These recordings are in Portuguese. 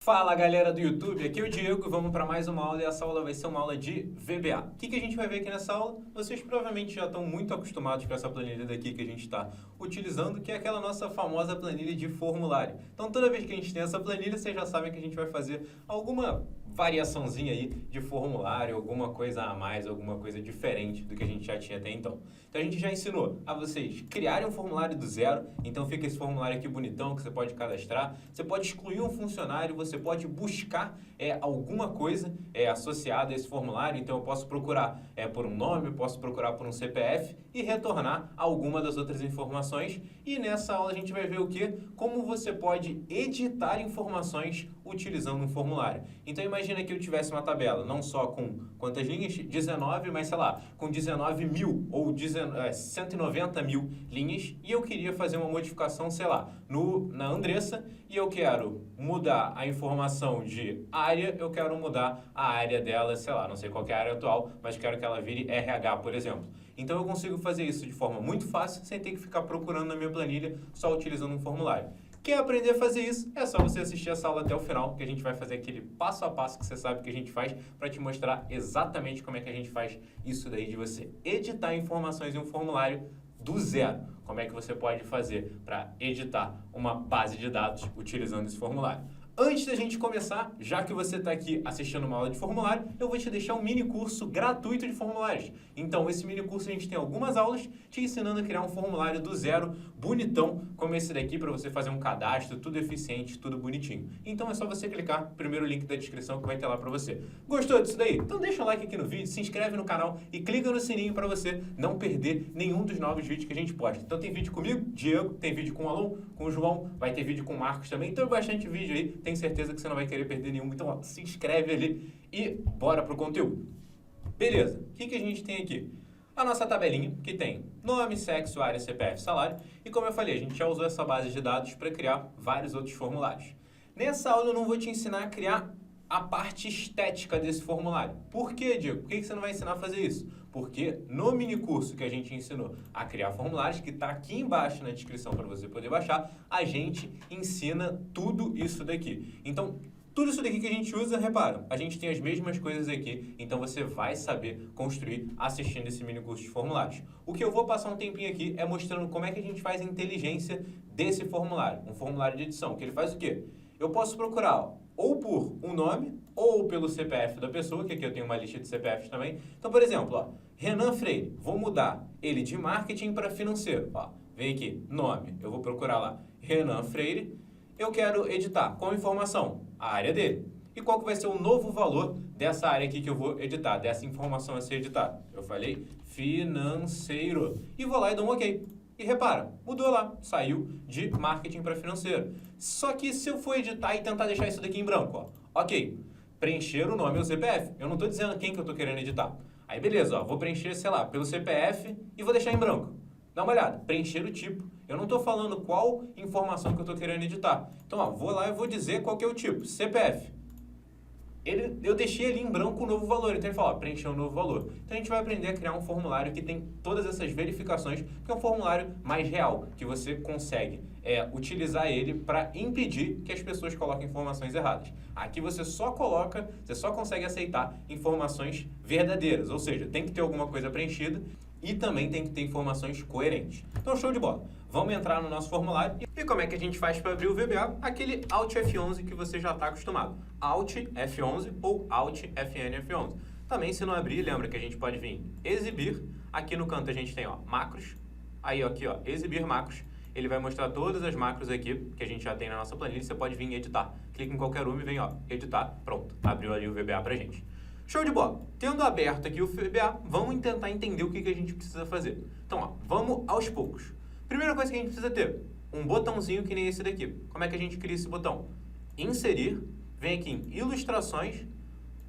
Fala galera do YouTube, aqui é o Diego e vamos para mais uma aula e essa aula vai ser uma aula de VBA. O que a gente vai ver aqui nessa aula? Vocês provavelmente já estão muito acostumados com essa planilha daqui que a gente está utilizando, que é aquela nossa famosa planilha de formulário. Então toda vez que a gente tem essa planilha, vocês já sabem que a gente vai fazer alguma variaçãozinha aí de formulário, alguma coisa a mais, alguma coisa diferente do que a gente já tinha até então. Então a gente já ensinou a vocês criarem um formulário do zero, então fica esse formulário aqui bonitão que você pode cadastrar, você pode excluir um funcionário, você pode buscar alguma coisa associada a esse formulário, então eu posso procurar por um nome, eu posso procurar por um CPF e retornar alguma das outras informações. E nessa aula a gente vai ver o que? Como você pode editar informações utilizando um formulário. Então imagina que eu tivesse uma tabela, não só com quantas linhas? 19, mas sei lá, com 19 mil ou 190 mil linhas, e eu queria fazer uma modificação, sei lá, na Andressa, e eu quero mudar a informação de área, eu quero mudar a área dela, sei lá, não sei qual que é a área atual, mas quero que ela vire RH, por exemplo. Então eu consigo fazer isso de forma muito fácil, sem ter que ficar procurando na minha planilha, só utilizando um formulário. Quer aprender a fazer isso? É só você assistir essa aula até o final, que a gente vai fazer aquele passo a passo que você sabe que a gente faz para te mostrar exatamente como é que a gente faz isso daí de você editar informações em um formulário do zero. Como é que você pode fazer para editar uma base de dados utilizando esse formulário. Antes da gente começar, já que você está aqui assistindo uma aula de formulário, eu vou te deixar um mini curso gratuito de formulários. Então, esse mini curso a gente tem algumas aulas te ensinando a criar um formulário do zero, bonitão, como esse daqui, para você fazer um cadastro, tudo eficiente, tudo bonitinho. Então, é só você clicar no primeiro link da descrição que vai ter lá para você. Gostou disso daí? Então, deixa um like aqui no vídeo, se inscreve no canal e clica no sininho para você não perder nenhum dos novos vídeos que a gente posta. Então, tem vídeo comigo, Diego, tem vídeo com o Alon, com o João, vai ter vídeo com o Marcos também. Então, bastante vídeo aí. Tenho certeza que você não vai querer perder nenhum, então ó, se inscreve ali e bora pro conteúdo. Beleza, o que a gente tem aqui? A nossa tabelinha, que tem nome, sexo, área, CPF, salário, e como eu falei, a gente já usou essa base de dados para criar vários outros formulários. Nessa aula eu não vou te ensinar a criar a parte estética desse formulário. Por quê, Diego? Por que você não vai ensinar a fazer isso? Porque no mini curso que a gente ensinou a criar formulários, que está aqui embaixo na descrição para você poder baixar, a gente ensina tudo isso daqui. Então, tudo isso daqui que a gente usa, repara, a gente tem as mesmas coisas aqui, então você vai saber construir assistindo esse mini curso de formulários. O que eu vou passar um tempinho aqui é mostrando como é que a gente faz a inteligência desse formulário, um formulário de edição, que ele faz o quê? Eu posso procurar ou por um nome, ou pelo CPF da pessoa, que aqui eu tenho uma lista de CPFs também. Então, por exemplo, ó, Renan Freire, vou mudar ele de marketing para financeiro. Ó, vem aqui, nome, eu vou procurar lá, Renan Freire. Eu quero editar qual informação? A área dele. E qual que vai ser o novo valor dessa área aqui que eu vou editar, dessa informação a ser editada? Eu falei financeiro. E vou lá e dou um OK. E repara, mudou lá, saiu de marketing para financeiro. Só que se eu for editar e tentar deixar isso daqui em branco, ó, OK, preencher o nome e o CPF. Eu não estou dizendo quem que eu estou querendo editar. Aí beleza, ó, vou preencher, sei lá, pelo CPF e vou deixar em branco. Dá uma olhada, preencher o tipo. Eu não estou falando qual informação que eu estou querendo editar. Então, ó, vou lá e vou dizer qual que é o tipo, CPF. Eu deixei ali em branco o novo valor, então ele fala, ó, preencher um novo valor. Então a gente vai aprender a criar um formulário que tem todas essas verificações, que é um formulário mais real, que você consegue utilizar ele para impedir que as pessoas coloquem informações erradas. Aqui você só consegue aceitar informações verdadeiras, ou seja, tem que ter alguma coisa preenchida e também tem que ter informações coerentes. Então, show de bola. Vamos entrar no nosso formulário. E como é que a gente faz para abrir o VBA? Aquele Alt F11 que você já está acostumado. Alt F11 ou Alt FN F11. Também, se não abrir, lembra que a gente pode vir exibir. Aqui no canto a gente tem, ó, macros. Aí, ó, aqui, ó, exibir macros. Ele vai mostrar todas as macros aqui que a gente já tem na nossa planilha. Você pode vir editar. Clica em qualquer uma e vem, ó, editar. Pronto, abriu ali o VBA pra gente. Show de bola! Tendo aberto aqui o VBA, vamos tentar entender o que a gente precisa fazer. Então, ó, vamos aos poucos. Primeira coisa que a gente precisa ter, um botãozinho que nem esse daqui. Como é que a gente cria esse botão? Inserir, vem aqui em ilustrações,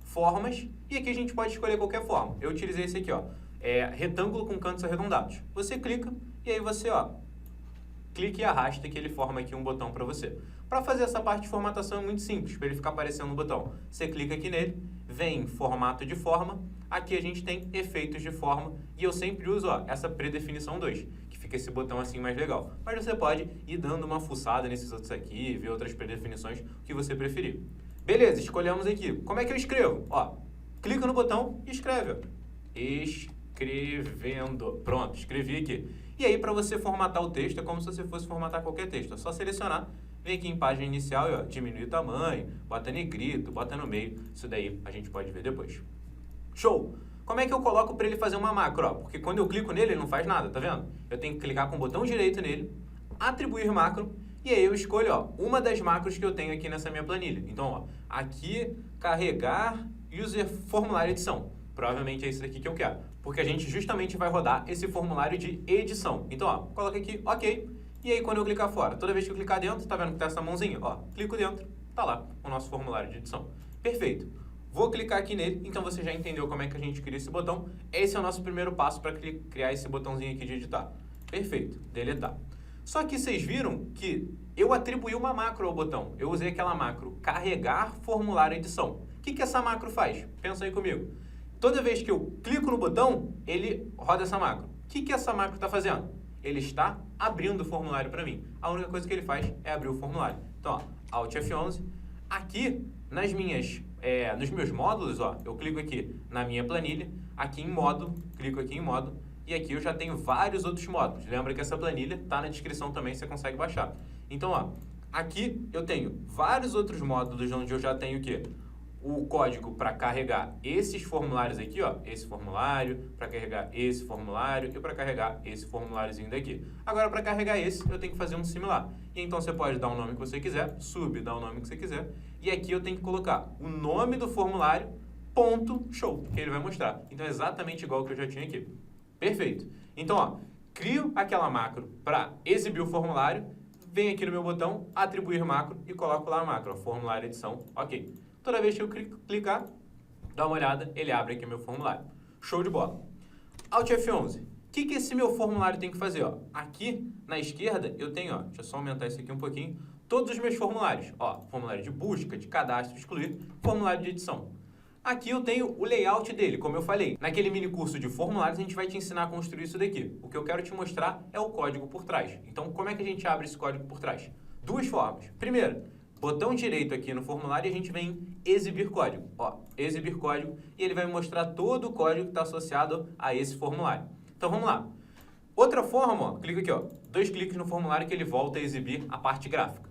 formas, e aqui a gente pode escolher qualquer forma. Eu utilizei esse aqui, ó, retângulo com cantos arredondados. Você clica e aí você, ó, clica e arrasta que ele forma aqui um botão para você. Para fazer essa parte de formatação é muito simples, para ele ficar aparecendo no botão. Você clica aqui nele, vem em formato de forma, aqui a gente tem efeitos de forma, e eu sempre uso, ó, essa predefinição 2, que fica esse botão assim mais legal. Mas você pode ir dando uma fuçada nesses outros aqui, ver outras predefinições, o que você preferir. Beleza, escolhemos aqui. Como é que eu escrevo? Ó, clica no botão e escreve. Ó. Escrevendo. Pronto, escrevi aqui. E aí, para você formatar o texto, é como se você fosse formatar qualquer texto. É só selecionar, vem aqui em página inicial e ó, diminui o tamanho, bota negrito, bota no meio. Isso daí a gente pode ver depois. Show! Como é que eu coloco para ele fazer uma macro? Ó? Porque quando eu clico nele, ele não faz nada, tá vendo? Eu tenho que clicar com o botão direito nele, atribuir macro, e aí eu escolho ó, uma das macros que eu tenho aqui nessa minha planilha. Então, ó, aqui, carregar, user formulário edição. Provavelmente é isso daqui que eu quero, porque a gente justamente vai rodar esse formulário de edição. Então, ó, coloca aqui, ok, e aí quando eu clicar fora, toda vez que eu clicar dentro, tá vendo que tá essa mãozinha? Ó, clico dentro, tá lá o nosso formulário de edição. Perfeito. Vou clicar aqui nele, então você já entendeu como é que a gente cria esse botão. Esse é o nosso primeiro passo para criar esse botãozinho aqui de editar. Perfeito, deletar. Só que vocês viram que eu atribuí uma macro ao botão. Eu usei aquela macro, carregar formulário edição. O que essa macro faz? Pensa aí comigo. Toda vez que eu clico no botão, ele roda essa macro. O que essa macro está fazendo? Ele está abrindo o formulário para mim. A única coisa que ele faz é abrir o formulário. Então, ó, Alt F11. Aqui, nos meus módulos, ó, eu clico aqui na minha planilha, aqui em módulo, clico aqui em módulo, e aqui eu já tenho vários outros módulos. Lembra que essa planilha está na descrição também, você consegue baixar. Então, ó, aqui eu tenho vários outros módulos onde eu já tenho o quê? O código para carregar esses formulários aqui, ó, esse formulário, para carregar esse formulário e para carregar esse formuláriozinho daqui. Agora, para carregar esse, eu tenho que fazer um similar. E então, você pode dar o nome que você quiser, dá o nome que você quiser, e aqui eu tenho que colocar o nome do formulário, ponto, show, que ele vai mostrar. Então, é exatamente igual que eu já tinha aqui. Perfeito. Então, ó, crio aquela macro para exibir o formulário, venho aqui no meu botão, atribuir macro e coloco lá a macro, ó, formulário edição, ok. Toda vez que eu clicar, dá uma olhada, ele abre aqui meu formulário. Show de bola. Alt F11. O que esse meu formulário tem que fazer? Ó? Aqui na esquerda eu tenho, ó, deixa eu só aumentar isso aqui um pouquinho, todos os meus formulários. Ó, formulário de busca, de cadastro, excluir, formulário de edição. Aqui eu tenho o layout dele, como eu falei. Naquele mini curso de formulários, a gente vai te ensinar a construir isso daqui. O que eu quero te mostrar é o código por trás. Então, como é que a gente abre esse código por trás? Duas formas. Primeiro, botão direito aqui no formulário e a gente vem em exibir código. Ó, exibir código e ele vai me mostrar todo o código que está associado a esse formulário. Então vamos lá. Outra forma, ó, clica aqui, ó, 2 cliques no formulário que ele volta a exibir a parte gráfica.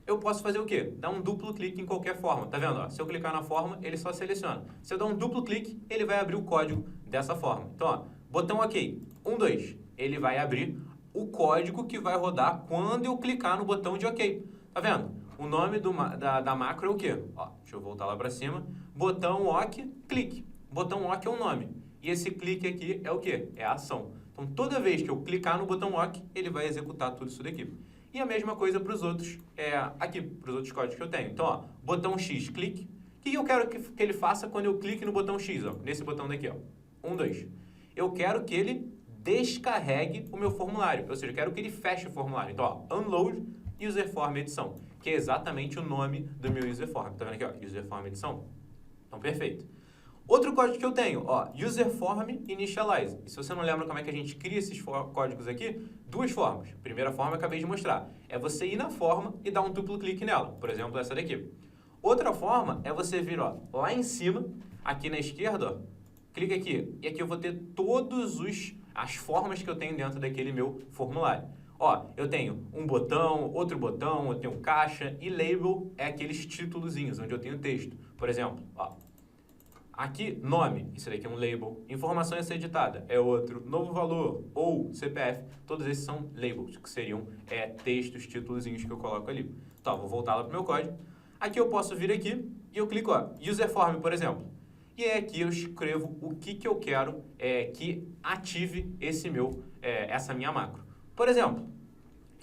Eu posso fazer o quê? Dar um duplo clique em qualquer forma, tá vendo? Ó, se eu clicar na forma, ele só seleciona. Se eu dar um duplo clique, ele vai abrir o código dessa forma. Então, ó, botão OK, 1, 2, ele vai abrir o código que vai rodar quando eu clicar no botão de OK. Tá vendo? O nome da macro é o quê? Ó, deixa eu voltar lá para cima. Botão OK, clique. Botão OK é o nome. E esse clique aqui é o quê? É a ação. Então, toda vez que eu clicar no botão OK, ele vai executar tudo isso daqui. E a mesma coisa para os outros, aqui, para os outros códigos que eu tenho. Então, ó, botão X, clique. O que eu quero que ele faça quando eu clique no botão X? Ó, nesse botão daqui, ó. 1, 2. Eu quero que ele descarregue o meu formulário. Ou seja, eu quero que ele feche o formulário. Então, ó, unload userform edição, que é exatamente o nome do meu userform. Tá vendo aqui, ó, userform edição? Então, perfeito. Outro código que eu tenho, ó, userform initialize. E se você não lembra como é que a gente cria esses códigos aqui, duas formas. Primeira forma eu acabei de mostrar, é você ir na forma e dar um duplo clique nela. Por exemplo, essa daqui. Outra forma é você vir, ó, lá em cima, aqui na esquerda, ó, clica aqui. E aqui eu vou ter todas as formas que eu tenho dentro daquele meu formulário. Ó, eu tenho um botão, outro botão, eu tenho caixa e label é aqueles títulozinhos onde eu tenho texto. Por exemplo, ó, aqui nome, isso daqui é um label, informação a ser editada é outro, novo valor ou CPF, todos esses são labels, que seriam textos, títulozinhos que eu coloco ali. Então, vou voltar lá para o meu código. Aqui eu posso vir aqui e eu clico, ó, userform, por exemplo. E aí aqui eu escrevo o que eu quero que ative essa minha macro. Por exemplo,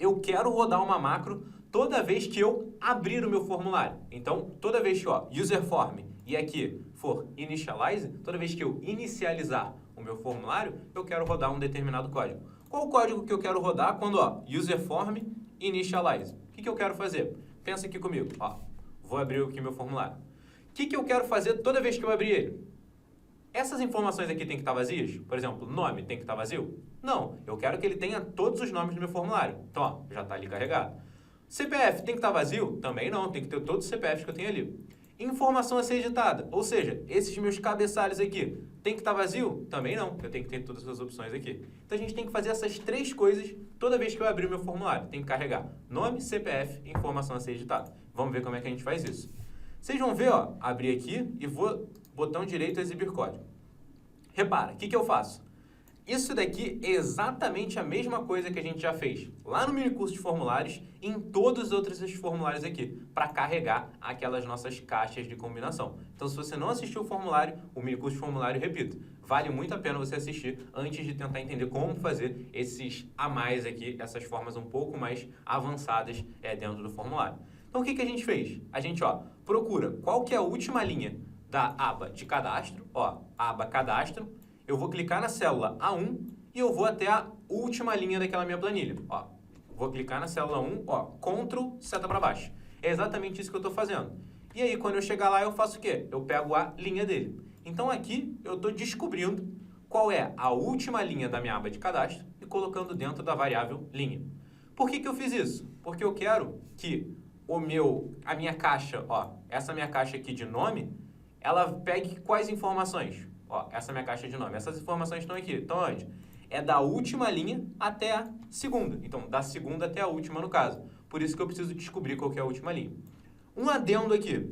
eu quero rodar uma macro toda vez que eu abrir o meu formulário. Então, toda vez que, ó, userform e aqui for initialize, toda vez que eu inicializar o meu formulário, eu quero rodar um determinado código. Qual o código que eu quero rodar quando, ó, userform initialize? O que eu quero fazer? Pensa aqui comigo, ó, vou abrir aqui meu formulário. O que eu quero fazer toda vez que eu abrir ele? Essas informações aqui tem que estar vazias? Por exemplo, nome tem que estar vazio? Não, eu quero que ele tenha todos os nomes do meu formulário. Então, ó, já está ali carregado. CPF tem que estar vazio? Também não, tem que ter todos os CPFs que eu tenho ali. Informação a ser editada, ou seja, esses meus cabeçalhos aqui, tem que estar vazio? Também não, eu tenho que ter todas essas opções aqui. Então a gente tem que fazer essas três coisas toda vez que eu abrir o meu formulário. Tem que carregar nome, CPF e informação a ser editada. Vamos ver como é que a gente faz isso. Vocês vão ver, ó, abrir aqui e vou botão direito exibir código. Repara, o que eu faço? Isso daqui é exatamente a mesma coisa que a gente já fez lá no minicurso de formulários e em todos os outros esses formulários aqui, para carregar aquelas nossas caixas de combinação. Então, se você não assistiu o formulário, o minicurso de formulário, repito, vale muito a pena você assistir antes de tentar entender como fazer esses a mais aqui, essas formas um pouco mais avançadas dentro do formulário. Então, o que a gente fez? A gente, ó, procura qual que é a última linha da aba de cadastro, ó, aba cadastro. Eu vou clicar na célula A1 e eu vou até a última linha daquela minha planilha. Ó, vou clicar na célula 1, ó, Ctrl, seta para baixo. É exatamente isso que eu estou fazendo. E aí, quando eu chegar lá, eu faço o quê? Eu pego a linha dele. Então, aqui, eu estou descobrindo qual é a última linha da minha aba de cadastro e colocando dentro da variável linha. Por que eu fiz isso? Porque eu quero que a minha caixa, ó, essa minha caixa aqui de nome, ela pegue quais informações? Ó, essa é a minha caixa de nome. Essas informações estão aqui. Então, onde? É da última linha até a segunda. Então, da segunda até a última, no caso. Por isso que eu preciso descobrir qual que é a última linha. Um adendo aqui.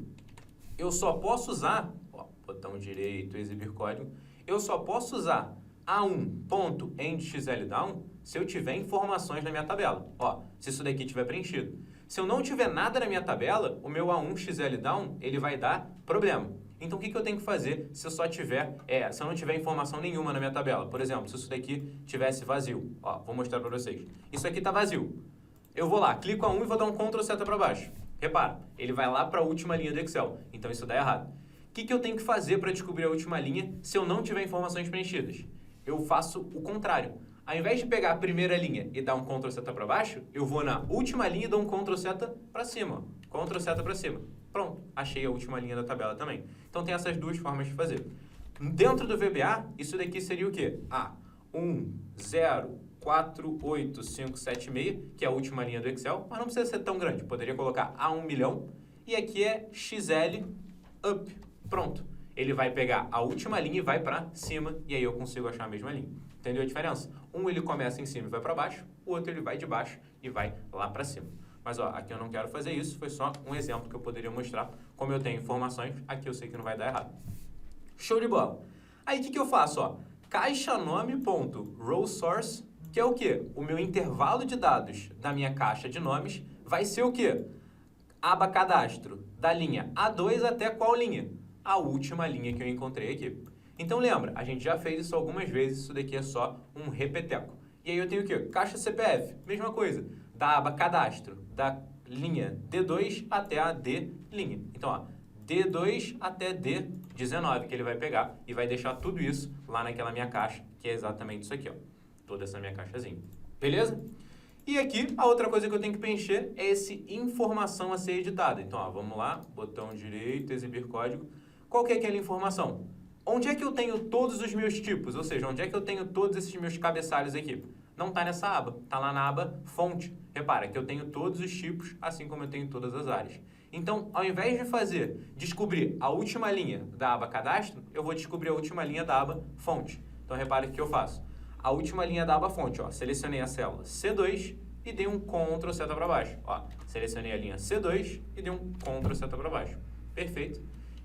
Eu só posso usar, ó, botão direito, exibir código. Eu só posso usar A1.endXLDown se eu tiver informações na minha tabela. Ó, se isso daqui tiver preenchido. Se eu não tiver nada na minha tabela, o meu A1XLDown, ele vai dar problema. Então, o que eu tenho que fazer se eu só tiver, se eu não tiver informação nenhuma na minha tabela? Por exemplo, se isso daqui tivesse vazio. Ó, vou mostrar para vocês. Isso aqui está vazio. Eu vou lá, clico A1 e vou dar um Ctrl seta para baixo. Repara, ele vai lá para a última linha do Excel. Então, isso dá errado. O que eu tenho que fazer para descobrir a última linha se eu não tiver informações preenchidas? Eu faço o contrário. Ao invés de pegar a primeira linha e dar um Ctrl seta para baixo, eu vou na última linha e dou um Ctrl seta para cima. Ctrl seta para cima. Pronto, achei a última linha da tabela também. Então, tem essas duas formas de fazer. Dentro do VBA, isso daqui seria o quê? 1048576, que é a última linha do Excel, mas não precisa ser tão grande. Poderia colocar A1 milhão. E aqui é XL up. Pronto. Ele vai pegar a última linha e vai para cima, e aí eu consigo achar a mesma linha. Entendeu a diferença? Um ele começa em cima e vai para baixo, o outro ele vai de baixo e vai lá para cima. Mas ó, aqui eu não quero fazer isso, foi só um exemplo que eu poderia mostrar. Como eu tenho informações, aqui eu sei que não vai dar errado. Show de bola! Aí o que eu faço? Ó? Caixa nome.rowSource, que é o quê? O meu intervalo de dados da minha caixa de nomes vai ser o quê? Aba cadastro, da linha A2 até qual linha? A última linha que eu encontrei aqui. Então lembra, a gente já fez isso algumas vezes, isso daqui é só um repeteco. E aí eu tenho o quê? Caixa CPF, mesma coisa. Da aba cadastro, da linha D2 até a D linha. Então, ó, D2 até D19 que ele vai pegar e vai deixar tudo isso lá naquela minha caixa, que é exatamente isso aqui, ó. Toda essa minha caixazinha. Beleza? E aqui, a outra coisa que eu tenho que preencher é esse informação a ser editada. Então, ó, vamos lá, botão direito, exibir código. Qual que é aquela informação? Onde é que eu tenho todos os meus tipos? Ou seja, onde é que eu tenho todos esses meus cabeçalhos aqui? Não está nessa aba, está lá na aba fonte. Repara que eu tenho todos os tipos, assim como eu tenho todas as áreas. Então, ao invés de descobrir a última linha da aba cadastro, eu vou descobrir a última linha da aba fonte. Então, repare o que eu faço. A última linha da aba fonte, ó, selecionei a célula C2 e dei um Ctrl seta para baixo. Ó, selecionei a linha C2 e dei um Ctrl seta para baixo. Perfeito.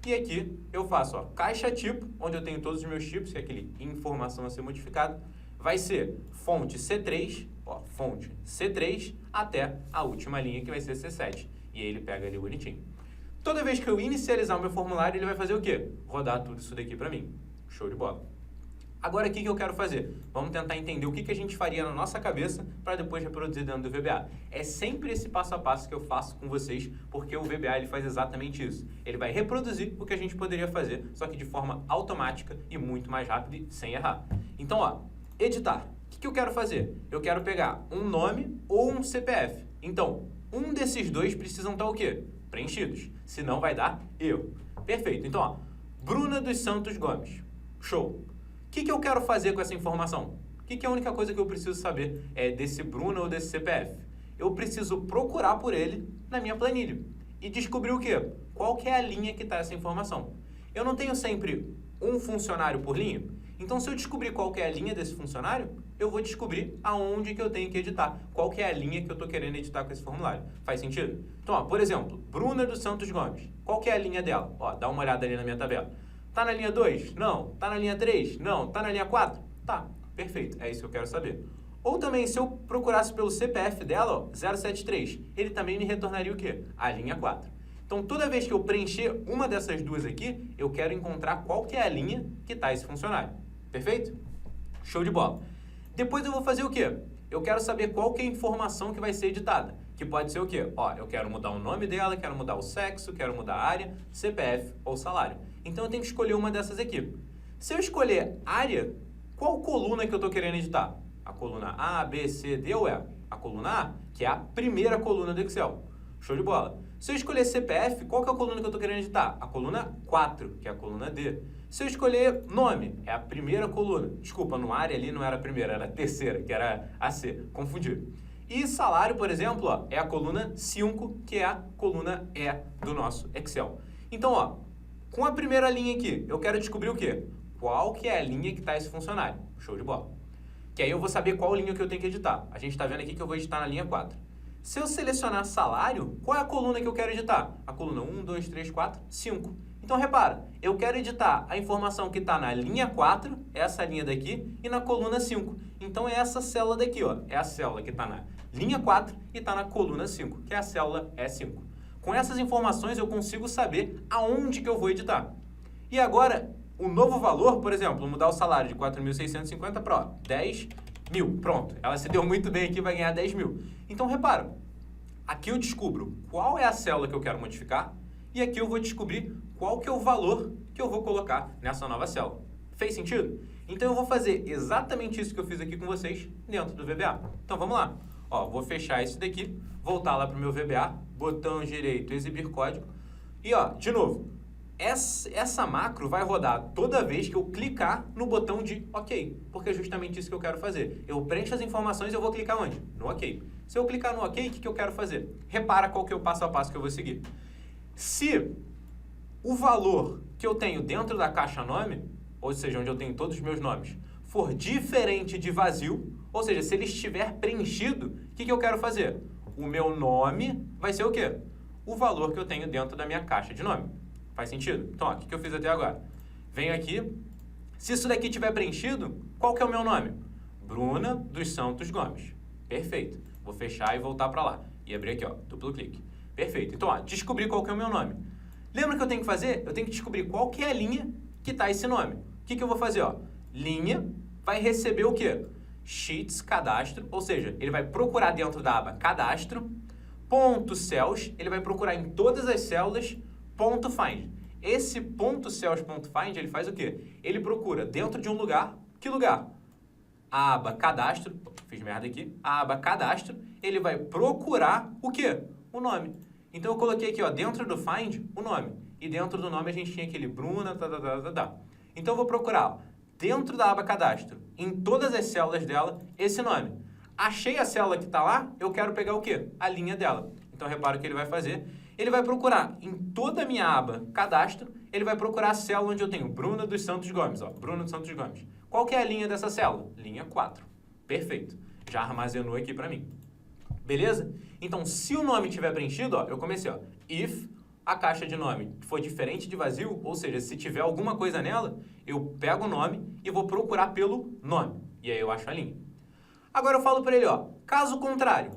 E aqui eu faço, ó, caixa tipo, onde eu tenho todos os meus tipos, que é aquele informação a ser modificada. Vai ser fonte C3, ó, fonte C3 até a última linha, que vai ser C7. E aí ele pega ali bonitinho. Toda vez que eu inicializar o meu formulário, ele vai fazer o quê? Rodar tudo isso daqui para mim. Show de bola. Agora, o que eu quero fazer? Vamos tentar entender o que a gente faria na nossa cabeça para depois reproduzir dentro do VBA. É sempre esse passo a passo que eu faço com vocês, porque o VBA ele faz exatamente isso. Ele vai reproduzir o que a gente poderia fazer, só que de forma automática e muito mais rápida e sem errar. Então, ó, editar. O que eu quero fazer? Eu quero pegar um nome ou um CPF. Então, um desses dois precisam estar o quê? Preenchidos. Senão vai dar erro. Perfeito. Então, ó, Bruna dos Santos Gomes. Show. O que eu quero fazer com essa informação? O que é a única coisa que eu preciso saber desse Bruno ou desse CPF? Eu preciso procurar por ele na minha planilha e descobrir o quê? Qual que é a linha que está essa informação. Eu não tenho sempre um funcionário por linha, então se eu descobrir qual que é a linha desse funcionário, eu vou descobrir aonde que eu tenho que editar, qual que é a linha que eu estou querendo editar com esse formulário. Faz sentido? Então, ó, por exemplo, Bruna dos Santos Gomes, qual que é a linha dela? Ó, dá uma olhada ali na minha tabela. Tá na linha 2? Não. Tá na linha 3? Não. Tá na linha 4? Tá, perfeito, é isso que eu quero saber. Ou também, se eu procurasse pelo CPF dela, ó, 073, ele também me retornaria o quê? A linha 4. Então, toda vez que eu preencher uma dessas duas aqui, eu quero encontrar qual que é a linha que está esse funcionário. Perfeito? Show de bola. Depois eu vou fazer o quê? Eu quero saber qual que é a informação que vai ser editada. Que pode ser o quê? Ó, eu quero mudar o nome dela, quero mudar o sexo, quero mudar a área, CPF ou salário. Então, eu tenho que escolher uma dessas aqui. Se eu escolher área, qual coluna que eu estou querendo editar? A coluna A, B, C, D ou E? A coluna A, que é a primeira coluna do Excel. Show de bola. Se eu escolher CPF, qual que é a coluna que eu estou querendo editar? A coluna 4, que é a coluna D. Se eu escolher nome, é a primeira coluna. Desculpa, no área ali não era a primeira, era a terceira, que era a C. Confundi. E salário, por exemplo, ó, é a coluna 5, que é a coluna E do nosso Excel. Então, ó, com a primeira linha aqui, eu quero descobrir o quê? Qual que é a linha que está esse funcionário? Show de bola. Que aí eu vou saber qual linha que eu tenho que editar. A gente está vendo aqui que eu vou editar na linha 4. Se eu selecionar salário, qual é a coluna que eu quero editar? A coluna 1, 2, 3, 4, 5. Então, repara, eu quero editar a informação que está na linha 4, essa linha daqui, e na coluna 5. Então, é essa célula daqui, ó. É a célula que está na linha 4 e está na coluna 5, que é a célula E5. Com essas informações, eu consigo saber aonde que eu vou editar. E agora, o novo valor, por exemplo, mudar o salário de 4.650 para 10 mil. Pronto, ela se deu muito bem aqui, vai ganhar 10 mil. Então, repara, aqui eu descubro qual é a célula que eu quero modificar e aqui eu vou descobrir qual que é o valor que eu vou colocar nessa nova célula. Fez sentido? Então, eu vou fazer exatamente isso que eu fiz aqui com vocês dentro do VBA. Então, vamos lá. Ó, vou fechar esse daqui, voltar lá para o meu VBA, botão direito, exibir código. E, ó, de novo, essa macro vai rodar toda vez que eu clicar no botão de OK, porque é justamente isso que eu quero fazer. Eu preencho as informações e eu vou clicar onde? No OK. Se eu clicar no OK, o que eu quero fazer? Repara qual que é o passo a passo que eu vou seguir. Se o valor que eu tenho dentro da caixa nome, ou seja, onde eu tenho todos os meus nomes, for diferente de vazio, ou seja, se ele estiver preenchido, o que eu quero fazer? O meu nome vai ser o quê? O valor que eu tenho dentro da minha caixa de nome. Faz sentido? Então, ó, o que eu fiz até agora? Venho aqui. Se isso daqui estiver preenchido, qual que é o meu nome? Bruna dos Santos Gomes. Perfeito. Vou fechar e voltar para lá. E abrir aqui, ó, duplo clique. Perfeito. Então, ó, descobri qual que é o meu nome. Lembra o que eu tenho que fazer? Eu tenho que descobrir qual que é a linha que está esse nome. O que eu vou fazer? Ó? Linha vai receber o quê? Sheets, cadastro, ou seja, ele vai procurar dentro da aba cadastro, ponto cells, ele vai procurar em todas as células, ponto find. Esse ponto cells, ponto find, ele faz o quê? Ele procura dentro de um lugar, que lugar? A aba cadastro, fiz merda aqui, a aba cadastro, ele vai procurar o quê? O nome. Então eu coloquei aqui, ó, dentro do find, o nome. E dentro do nome a gente tinha aquele Bruna, Então eu vou procurar, ó, dentro da aba cadastro, em todas as células dela, esse nome. Achei a célula que está lá, eu quero pegar o quê? A linha dela. Então repara o que ele vai fazer. Ele vai procurar em toda a minha aba cadastro, ele vai procurar a célula onde eu tenho Bruna dos Santos Gomes. Ó, Bruna dos Santos Gomes. Qual que é a linha dessa célula? Linha 4. Perfeito. Já armazenou aqui para mim. Beleza? Então, se o nome estiver preenchido, ó, eu comecei, ó, if a caixa de nome for diferente de vazio, ou seja, se tiver alguma coisa nela, eu pego o nome e vou procurar pelo nome. E aí eu acho a linha. Agora eu falo para ele, ó, caso contrário,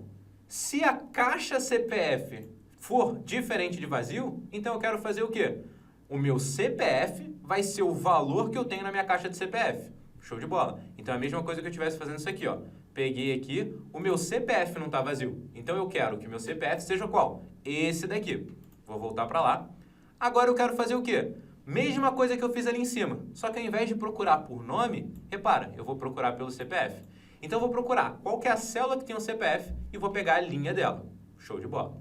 se a caixa CPF for diferente de vazio, então eu quero fazer o quê? O meu CPF vai ser o valor que eu tenho na minha caixa de CPF. Show de bola. Então é a mesma coisa que eu estivesse fazendo isso aqui, ó. Peguei aqui, o meu CPF não está vazio. Então eu quero que o meu CPF seja qual? Esse daqui. Vou voltar para lá. Agora eu quero fazer o quê? Mesma coisa que eu fiz ali em cima. Só que ao invés de procurar por nome, repara, eu vou procurar pelo CPF. Então eu vou procurar qual que é a célula que tem o CPF e vou pegar a linha dela. Show de bola.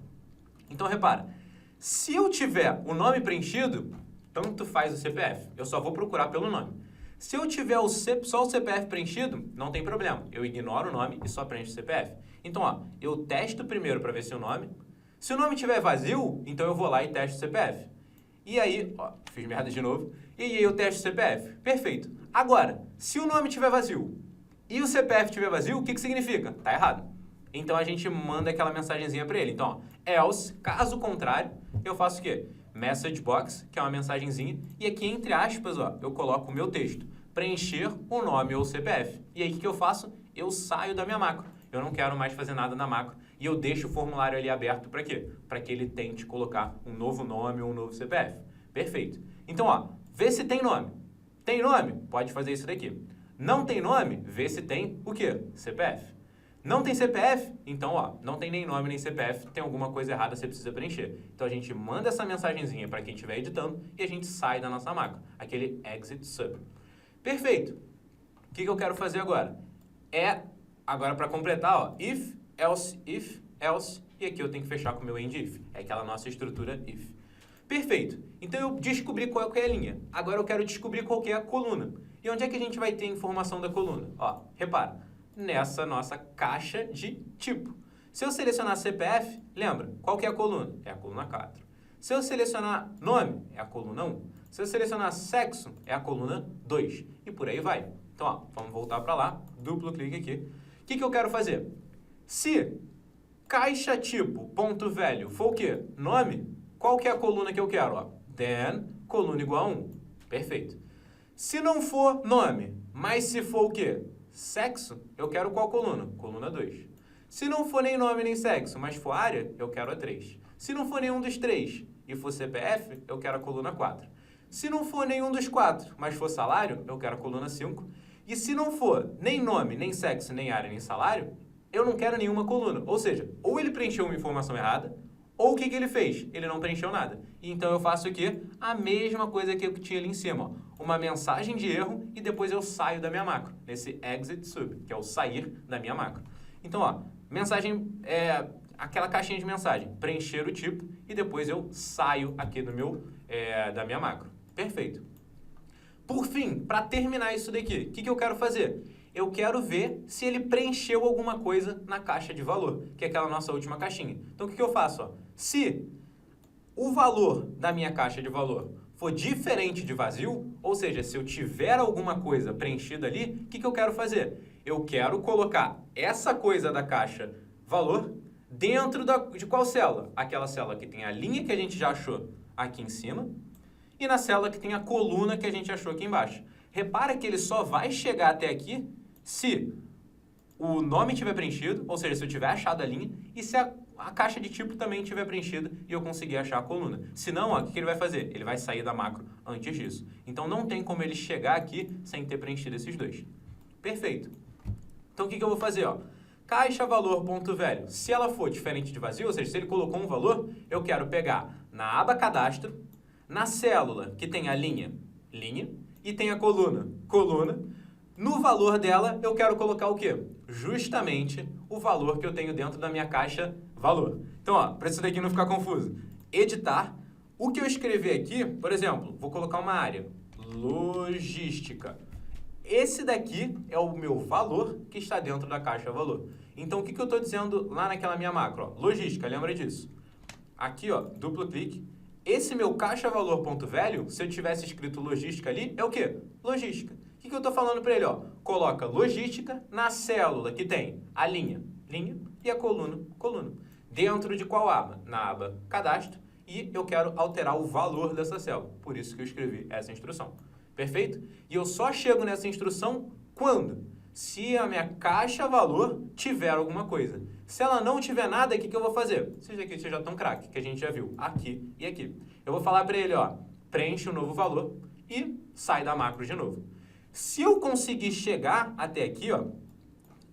Então repara, se eu tiver o nome preenchido, tanto faz o CPF. Eu só vou procurar pelo nome. Se eu tiver só o CPF preenchido, não tem problema. Eu ignoro o nome e só preencho o CPF. Então, ó, eu testo primeiro para ver se o nome... Se o nome estiver vazio, então eu vou lá e testo o CPF. E aí, ó, fiz merda de novo. E aí eu testo o CPF. Perfeito. Agora, se o nome estiver vazio e o CPF estiver vazio, o que significa? Tá errado. Então a gente manda aquela mensagenzinha para ele. Então, ó, else, caso contrário, eu faço o quê? Message box, que é uma mensagenzinha, e aqui entre aspas, ó, eu coloco o meu texto. Preencher o nome ou o CPF. E aí o que eu faço? Eu saio da minha macro. Eu não quero mais fazer nada na macro. E eu deixo o formulário ali aberto para quê? Para que ele tente colocar um novo nome ou um novo CPF. Perfeito. Então, ó, vê se tem nome. Tem nome? Pode fazer isso daqui. Não tem nome? Vê se tem o quê? CPF. Não tem CPF? Então, ó, não tem nem nome nem CPF, tem alguma coisa errada, você precisa preencher. Então, a gente manda essa mensagenzinha para quem estiver editando e a gente sai da nossa macro. Aquele exit sub. Perfeito. O que eu quero fazer agora? Agora para completar, ó, if, else, e aqui eu tenho que fechar com o meu end if. É aquela nossa estrutura if. Perfeito. Então eu descobri qual é a linha. Agora eu quero descobrir qual que é a coluna. E onde é que a gente vai ter informação da coluna? Ó, repara, nessa nossa caixa de tipo. Se eu selecionar CPF, lembra, qual que é a coluna? É a coluna 4. Se eu selecionar nome, é a coluna 1. Se eu selecionar sexo, é a coluna 2. E por aí vai. Então, ó, vamos voltar para lá, duplo clique aqui. O que eu quero fazer? Se caixa tipo, ponto velho, for o quê? Nome, qual que é a coluna que eu quero? Ó? Then, coluna igual a 1. Perfeito. Se não for nome, mas se for o quê? Sexo, eu quero qual coluna? Coluna 2. Se não for nem nome nem sexo, mas for área, eu quero a 3. Se não for nenhum dos 3 e for CPF, eu quero a coluna 4. Se não for nenhum dos 4, mas for salário, eu quero a coluna 5. E se não for nem nome, nem sexo, nem área, nem salário, eu não quero nenhuma coluna. Ou seja, ou ele preencheu uma informação errada, ou o que ele fez? Ele não preencheu nada. Então eu faço o quê? A mesma coisa que eu tinha ali em cima. Ó. Uma mensagem de erro e depois eu saio da minha macro. Nesse exit sub, que é o sair da minha macro. Então, ó, mensagem aquela caixinha de mensagem. Preencher o tipo e depois eu saio aqui do da minha macro. Perfeito. Por fim, para terminar isso daqui, o que eu quero fazer? Eu quero ver se ele preencheu alguma coisa na caixa de valor, que é aquela nossa última caixinha. Então, o que eu faço? Ó? Se o valor da minha caixa de valor for diferente de vazio, ou seja, se eu tiver alguma coisa preenchida ali, o que eu quero fazer? Eu quero colocar essa coisa da caixa valor dentro de qual célula? Aquela célula que tem a linha que a gente já achou aqui em cima e na célula que tem a coluna que a gente achou aqui embaixo. Repara que ele só vai chegar até aqui se o nome tiver preenchido, ou seja, se eu tiver achado a linha, e se a caixa de tipo também tiver preenchida e eu conseguir achar a coluna. Senão, ó, o que ele vai fazer? Ele vai sair da macro antes disso. Então, não tem como ele chegar aqui sem ter preenchido esses dois. Perfeito. Então, o que eu vou fazer? Ó? Caixa valor ponto velho. Se ela for diferente de vazio, ou seja, se ele colocou um valor, eu quero pegar na aba cadastro, na célula que tem a linha, e tem a coluna. No valor dela, eu quero colocar o quê? Justamente o valor que eu tenho dentro da minha caixa valor. Então, ó, para isso daqui não ficar confuso. Editar. O que eu escrever aqui, por exemplo, vou colocar uma área. Logística. Esse daqui é o meu valor que está dentro da caixa valor. Então, o que eu estou dizendo lá naquela minha macro? Ó? Logística, lembra disso? Aqui, ó, duplo clique. Esse meu caixa valor ponto velho, se eu tivesse escrito logística ali, é o quê? Logística. O que eu estou falando para ele? Ó? Coloca logística na célula que tem a linha, e a coluna. Dentro de qual aba? Na aba cadastro. E eu quero alterar o valor dessa célula. Por isso que eu escrevi essa instrução. Perfeito? E eu só chego nessa instrução quando? Se a minha caixa valor tiver alguma coisa. Se ela não tiver nada, o que eu vou fazer? Seja aqui, seja tão craque, que a gente já viu aqui e aqui. Eu vou falar para ele, ó, preenche o novo valor e sai da macro de novo. Se eu conseguir chegar até aqui, ó,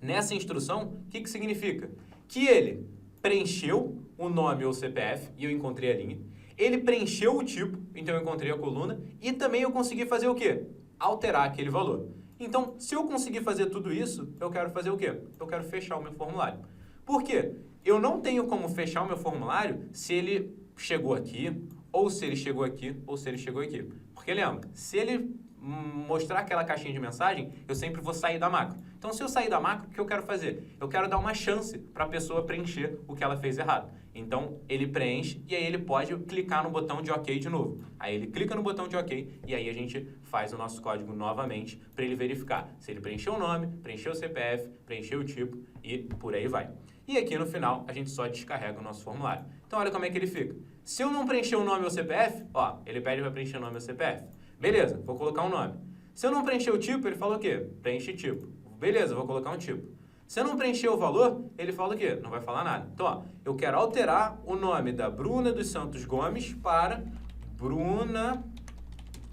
nessa instrução, o que significa? Que ele preencheu o nome ou CPF e eu encontrei a linha. Ele preencheu o tipo, então eu encontrei a coluna. E também eu consegui fazer o quê? Alterar aquele valor. Então, se eu conseguir fazer tudo isso, eu quero fazer o quê? Eu quero fechar o meu formulário. Por quê? Eu não tenho como fechar o meu formulário se ele chegou aqui, ou se ele chegou aqui, ou se ele chegou aqui. Porque lembra, se ele mostrar aquela caixinha de mensagem, eu sempre vou sair da macro. Então, se eu sair da macro, o que eu quero fazer? Eu quero dar uma chance para a pessoa preencher o que ela fez errado. Então, ele preenche e aí ele pode clicar no botão de OK de novo. Aí ele clica no botão de OK e aí a gente faz o nosso código novamente para ele verificar se ele preencheu o nome, preencheu o CPF, preencheu o tipo e por aí vai. E aqui no final, a gente só descarrega o nosso formulário. Então, olha como é que ele fica. Se eu não preencher o nome ou o CPF, ó, ele pede para preencher o nome ou o CPF. Beleza, vou colocar um nome. Se eu não preencher o tipo, ele fala o quê? Preenche tipo. Beleza, vou colocar um tipo. Se eu não preencher o valor, ele fala o quê? Não vai falar nada. Então, ó, eu quero alterar o nome da Bruna dos Santos Gomes para Bruna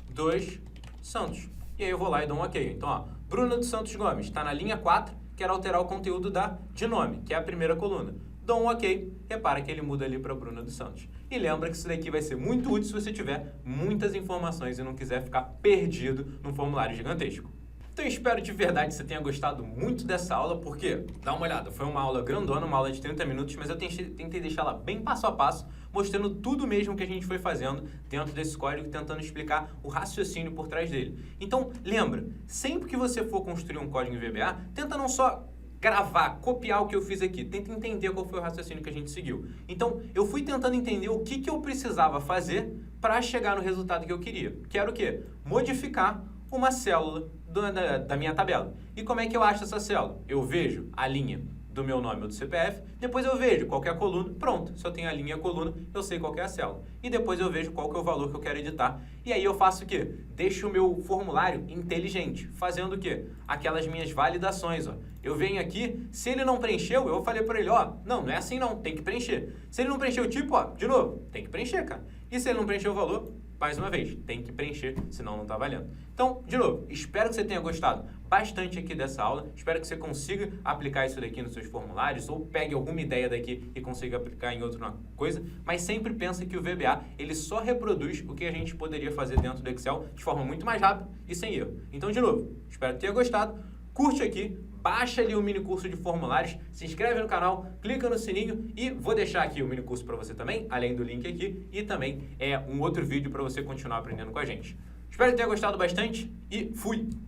dos Santos. E aí eu vou lá e dou um OK. Então, ó, Bruna dos Santos Gomes está na linha 4, quero alterar o conteúdo de nome, que é a primeira coluna. Dou um OK, repara que ele muda ali para Bruna dos Santos. E lembra que isso daqui vai ser muito útil se você tiver muitas informações e não quiser ficar perdido num formulário gigantesco. Então eu espero de verdade que você tenha gostado muito dessa aula, porque, dá uma olhada, foi uma aula grandona, uma aula de 30 minutos, mas eu tentei deixá-la bem passo a passo, mostrando tudo mesmo que a gente foi fazendo dentro desse código, tentando explicar o raciocínio por trás dele. Então, lembra, sempre que você for construir um código em VBA, tenta não só gravar, copiar o que eu fiz aqui, tenta entender qual foi o raciocínio que a gente seguiu. Então, eu fui tentando entender o que eu precisava fazer para chegar no resultado que eu queria. Que era o quê? Modificar uma célula da minha tabela. E como é que eu acho essa célula? Eu vejo a linha do meu nome ou do CPF, depois eu vejo qual que é a coluna, pronto, se eu tenho a linha e a coluna, eu sei qual que é a célula. E depois eu vejo qual que é o valor que eu quero editar. E aí eu faço o quê? Deixo o meu formulário inteligente, fazendo o quê? Aquelas minhas validações, ó. Eu venho aqui, se ele não preencheu, eu falei para ele, ó, não é assim não, tem que preencher. Se ele não preencheu o tipo, ó, de novo, tem que preencher, cara. E se ele não preencheu o valor, mais uma vez, tem que preencher, senão não tá valendo. Então, de novo, espero que você tenha gostado bastante aqui dessa aula, espero que você consiga aplicar isso daqui nos seus formulários ou pegue alguma ideia daqui e consiga aplicar em outra coisa, mas sempre pensa que o VBA, ele só reproduz o que a gente poderia fazer dentro do Excel de forma muito mais rápida e sem erro. Então, de novo, espero que tenha gostado, curte aqui, baixa ali o mini curso de formulários, se inscreve no canal, clica no sininho e vou deixar aqui o mini curso para você também, além do link aqui, e também um outro vídeo para você continuar aprendendo com a gente. Espero que tenha gostado bastante e fui!